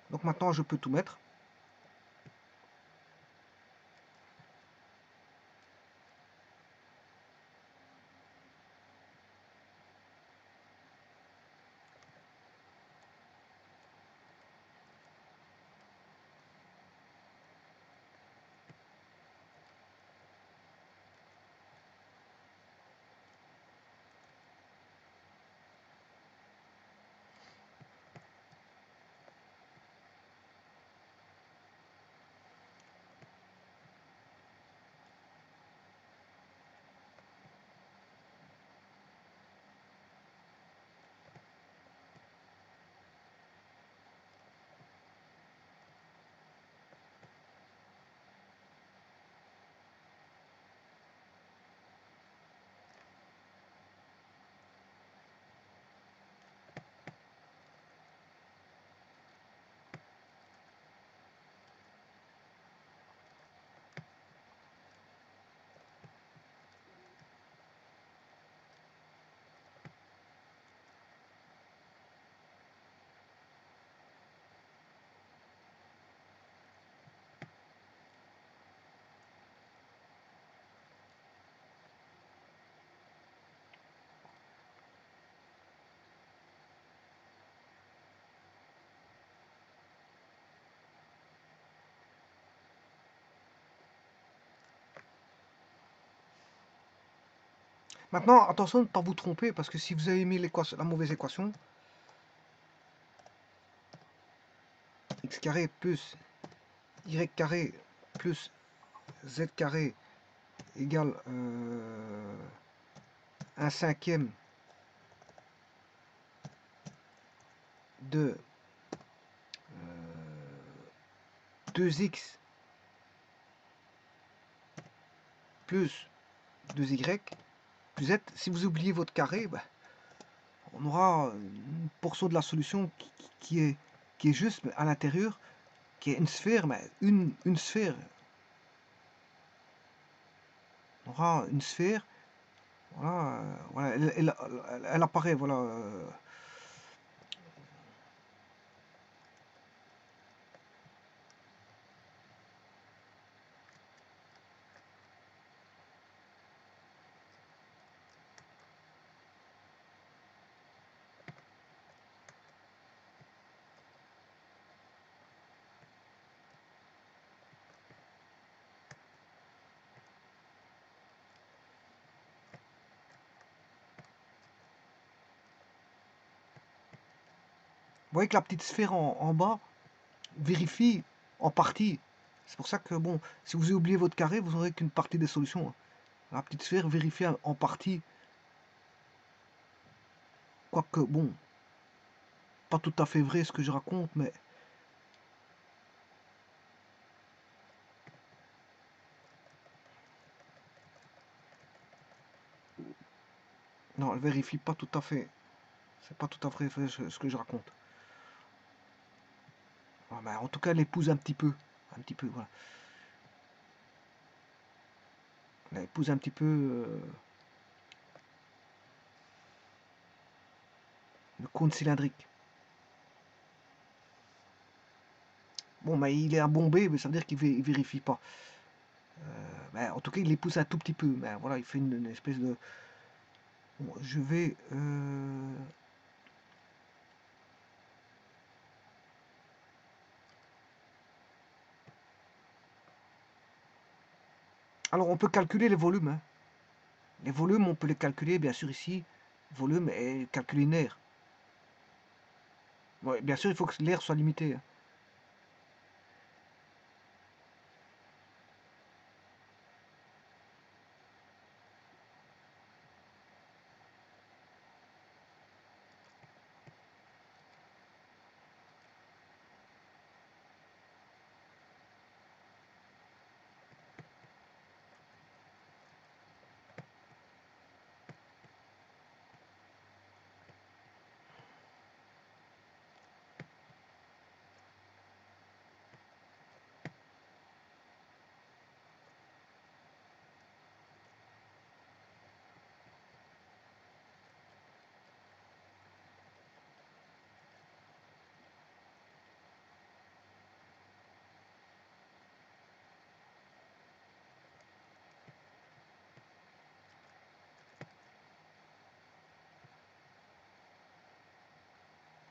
Donc maintenant, je peux tout mettre. Maintenant, attention de ne pas vous tromper, parce que si vous avez mis la mauvaise équation, x carré plus y carré plus z carré égale 1/5 de 2x plus 2y plus z. Si vous oubliez votre carré, bah, on aura une portion de la solution qui est juste, mais à l'intérieur, qui est une sphère, mais une sphère. On aura une sphère, voilà, voilà elle apparaît, voilà. Vous voyez que la petite sphère en bas vérifie en partie. C'est pour ça que, bon, si vous avez oublié votre carré, vous n'aurez qu'une partie des solutions, hein. La petite sphère vérifie en partie, quoique, bon, pas tout à fait vrai ce que je raconte, mais non, elle vérifie pas tout à fait. C'est pas tout à fait vrai ce que je raconte. Ah, ben, en tout cas, elle épouse un petit peu. Un petit peu, voilà. Elle épouse un petit peu le cône cylindrique. Bon, mais il est un bombé, mais ça veut dire qu'il vérifie pas. Ben, en tout cas, il l'épouse un tout petit peu. Mais voilà, il fait une espèce de. Bon, je vais. Alors, on peut calculer les volumes, hein. Les volumes, on peut les calculer, bien sûr, ici. Volume est calculé linéaire. Ouais, bien sûr, il faut que l'air soit limité, hein.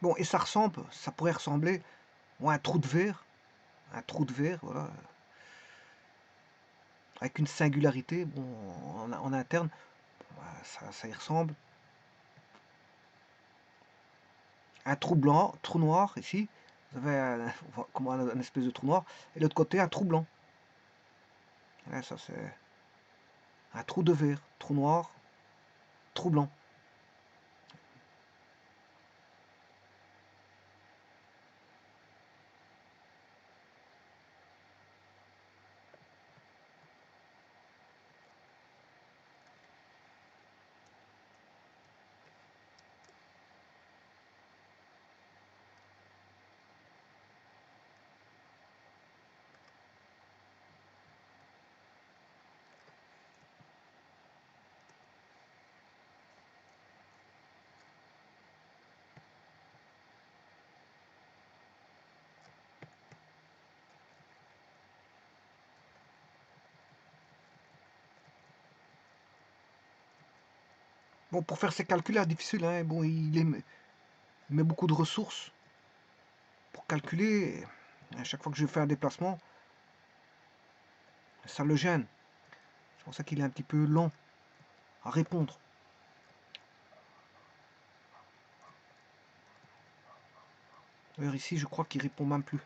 Bon, et ça pourrait ressembler à un trou de verre. Un trou de verre, voilà. Avec une singularité, bon, en interne, ça y ressemble. Un trou blanc, trou noir, ici. Vous avez comme un espèce de trou noir. Et l'autre côté, un trou blanc. Là, ça, c'est un trou de verre. Trou noir, trou blanc. Bon, pour faire ces calculs là, difficile, hein. Bon, il met beaucoup de ressources pour calculer. À chaque fois que je fais un déplacement, ça le gêne. C'est pour ça qu'il est un petit peu lent à répondre. D'ailleurs, ici, je crois qu'il répond même plus.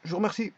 Je vous remercie.